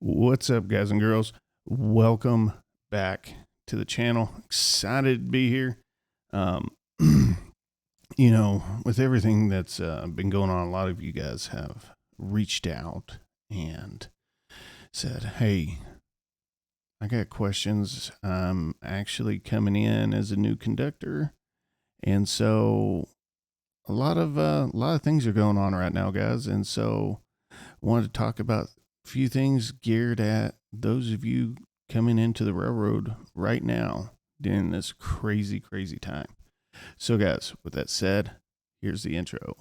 What's up, guys and girls? Welcome back to the channel. Excited to be here. Um, with everything that's been going on, a lot of you guys have reached out and said, hey, I got questions. I'm actually coming in as a new conductor. And so a lot of things are going on right now, guys. And so I wanted to talk about a few things geared at those of you coming into the railroad right now during this crazy, crazy time. So, guys, with that said, here's the intro.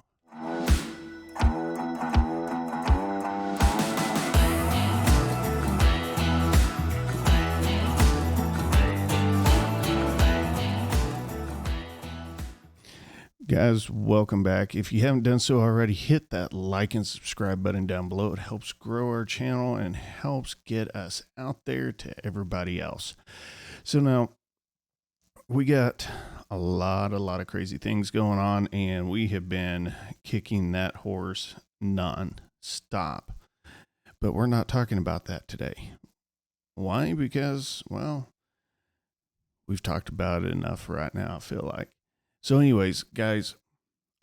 Guys, welcome back. If you haven't done so already, hit that like and subscribe button down below. It helps grow our channel and helps get us out there to everybody else. So now we got a lot of crazy things going on, and we have been kicking that horse non-stop. But we're not talking about that today. Why? Because, well, we've talked about it enough right now, I feel like. So anyways, guys,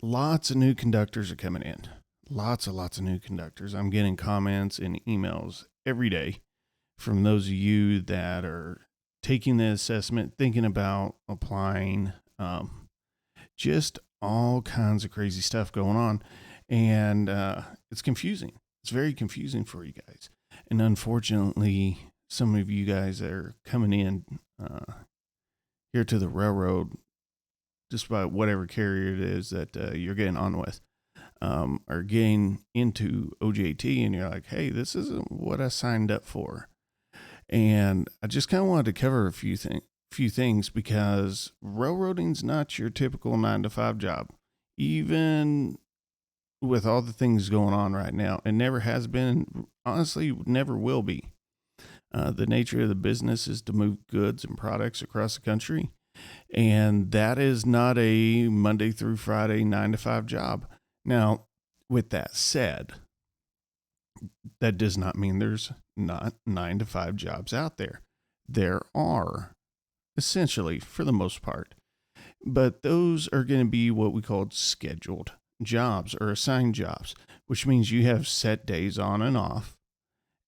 lots of new conductors are coming in. Lots of new conductors. I'm getting comments and emails every day from those of you that are taking the assessment, thinking about applying, just all kinds of crazy stuff going on. And it's confusing. It's very confusing for you guys. And unfortunately, some of you guys that are coming in here to the railroad, just by whatever carrier it is that you're getting on with, are getting into OJT, and you're like, hey, this isn't what I signed up for. And I just kind of wanted to cover a few things, because railroading's not your typical 9-to-5 job, even with all the things going on right now. It never has been, honestly, never will be. The nature of the business is to move goods and products across the country. And that is not a Monday through Friday 9-to-5 job. Now, with that said, that does not mean there's not 9-to-5 jobs out there. There are, essentially, for the most part. But those are going to be what we call scheduled jobs or assigned jobs, which means you have set days on and off,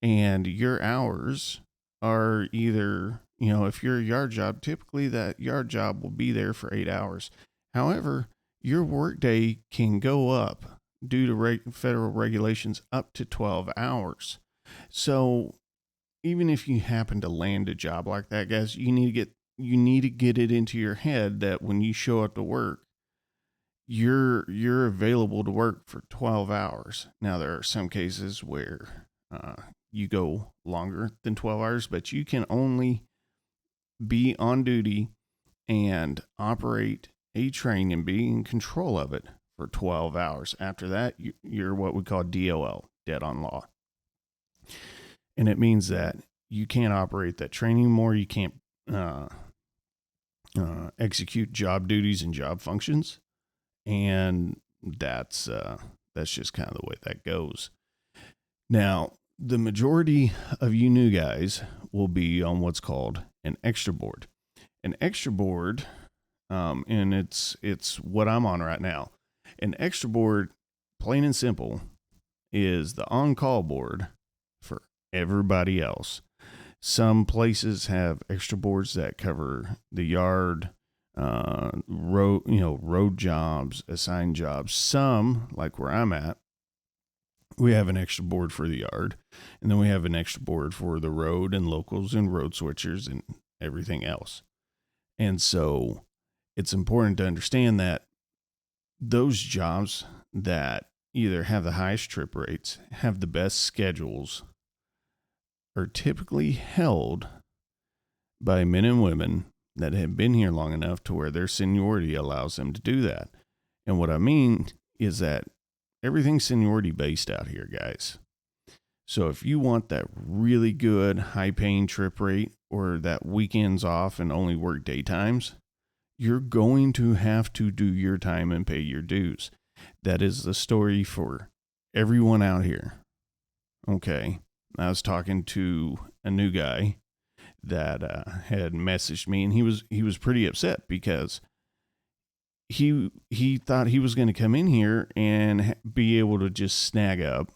and your hours are either, if you're a yard job, typically that yard job will be there for 8 hours. However, your workday can go up due to federal regulations up to 12 hours. So even if you happen to land a job like that, guys, you need to get it into your head that when you show up to work, you're available to work for 12 hours. Now, there are some cases where you go longer than 12 hours, but you can only be on duty and operate a train and be in control of it for 12 hours. After that, you're what we call DOL, dead on law. And it means that you can't operate that train anymore. You can't execute job duties and job functions. And that's just kind of the way that goes. Now, the majority of you new guys will be on what's called an extra board. An extra board, and it's what I'm on right now. An extra board, plain and simple, is the on-call board for everybody else. Some places have extra boards that cover the yard, road jobs, assigned jobs. Some, like where I'm at, we have an extra board for the yard, and then we have an extra board for the road and locals and road switchers and everything else. And so it's important to understand that those jobs that either have the highest trip rates, have the best schedules, are typically held by men and women that have been here long enough to where their seniority allows them to do that. And what I mean is that everything's seniority based out here, guys. So if you want that really good high paying trip rate, or that weekends off and only work daytimes, you're going to have to do your time and pay your dues. That is the story for everyone out here. Okay. I was talking to a new guy that had messaged me, and he was pretty upset because he thought he was going to come in here and be able to just snag up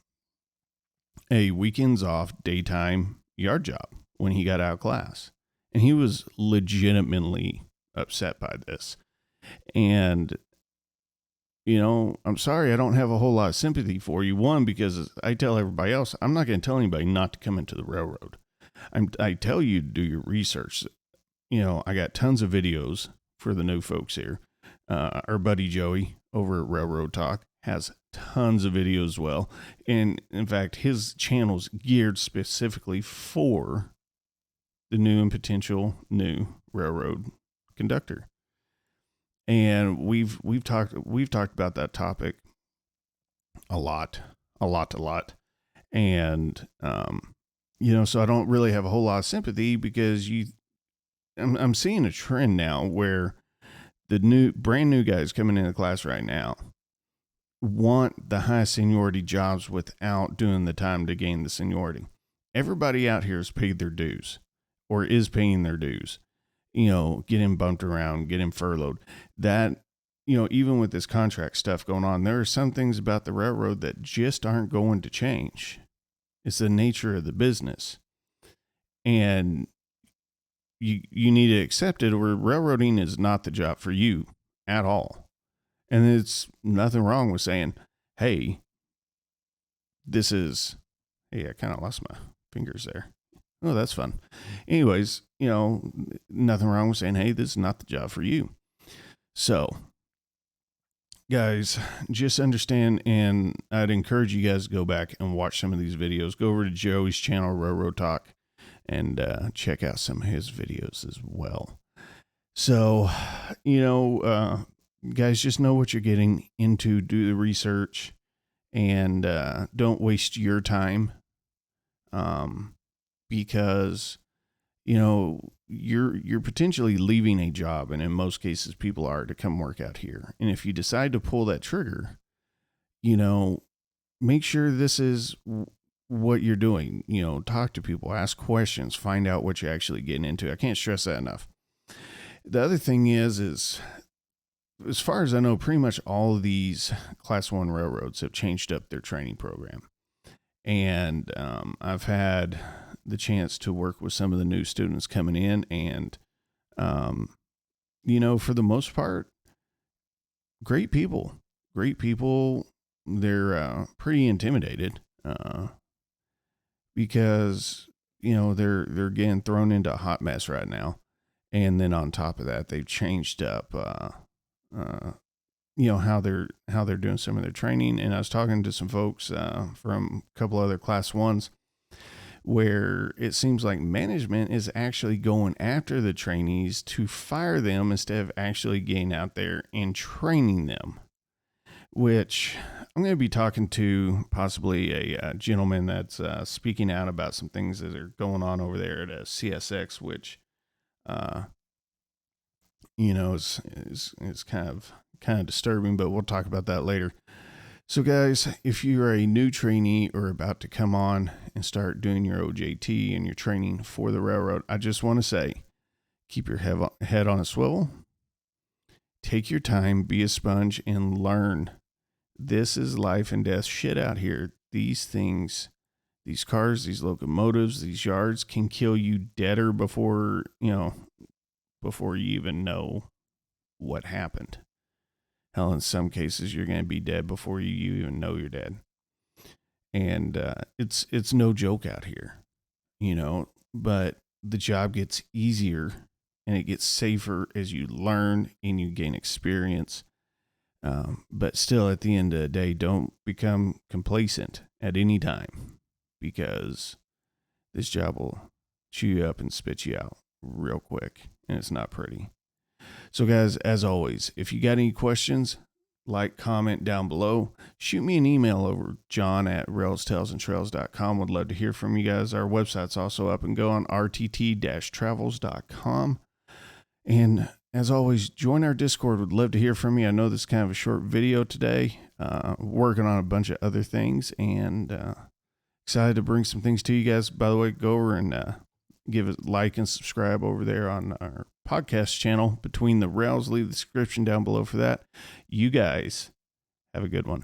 a weekends off daytime yard job when he got out of class. And he was legitimately upset by this. And, I'm sorry, I don't have a whole lot of sympathy for you. One, because I tell everybody else, I'm not going to tell anybody not to come into the railroad. I tell you to do your research. I got tons of videos for the new folks here. Our buddy Joey over at Railroad Talk has tons of videos as well. And in fact, his channel's geared specifically for the new and potential new railroad conductor. And we've talked about that topic a lot. And, so I don't really have a whole lot of sympathy because I'm seeing a trend now where the brand new guys coming into class right now want the high seniority jobs without doing the time to gain the seniority. Everybody out here has paid their dues or is paying their dues, getting bumped around, getting furloughed. That, even with this contract stuff going on, there are some things about the railroad that just aren't going to change. It's the nature of the business. And you need to accept it, or railroading is not the job for you at all. And it's nothing wrong with saying, hey, I kind of lost my fingers there. Oh, that's fun. Anyways, nothing wrong with saying, hey, this is not the job for you. So, guys, just understand, and I'd encourage you guys to go back and watch some of these videos. Go over to Joey's channel, Railroad Talk, and check out some of his videos as well. So, guys, just know what you're getting into. Do the research, and don't waste your time, because you're potentially leaving a job, and in most cases, people are, to come work out here. And if you decide to pull that trigger, make sure this is what you're doing. Talk to people, ask questions, find out what you're actually getting into. I can't stress that enough. The other thing is as far as I know, pretty much all of these Class 1 railroads have changed up their training program. And I've had the chance to work with some of the new students coming in, and, for the most part, great people. They're pretty intimidated because, they're getting thrown into a hot mess right now. And then on top of that, they've changed up, how they're doing some of their training. And I was talking to some folks from a couple other Class 1s where it seems like management is actually going after the trainees to fire them instead of actually getting out there and training them, which I'm going to be talking to possibly a gentleman that's speaking out about some things that are going on over there at CSX, which, is kind of disturbing, but we'll talk about that later. So guys, if you're a new trainee or about to come on and start doing your OJT and your training for the railroad, I just want to say, keep your head on a swivel, take your time, be a sponge, and learn. This is life and death shit out here. These things, these cars, these locomotives, these yards can kill you deader before you even know what happened. Hell, in some cases, you're going to be dead before you even know you're dead. And it's no joke out here, but the job gets easier and it gets safer as you learn and you gain experience. But still, at the end of the day, don't become complacent at any time, because this job will chew you up and spit you out real quick, and it's not pretty. So guys, as always, if you got any questions, comment down below. Shoot me an email over, john@railstalesandtrails.com. Would love to hear from you guys. Our website's also up and go on rtt-travels.com. And as always, join our Discord. Would love to hear from you. I know this is kind of a short video today. Working on a bunch of other things, and excited to bring some things to you guys. By the way, go over and give a like and subscribe over there on our podcast channel, Between the Rails. Leave the description down below for that. You guys have a good one.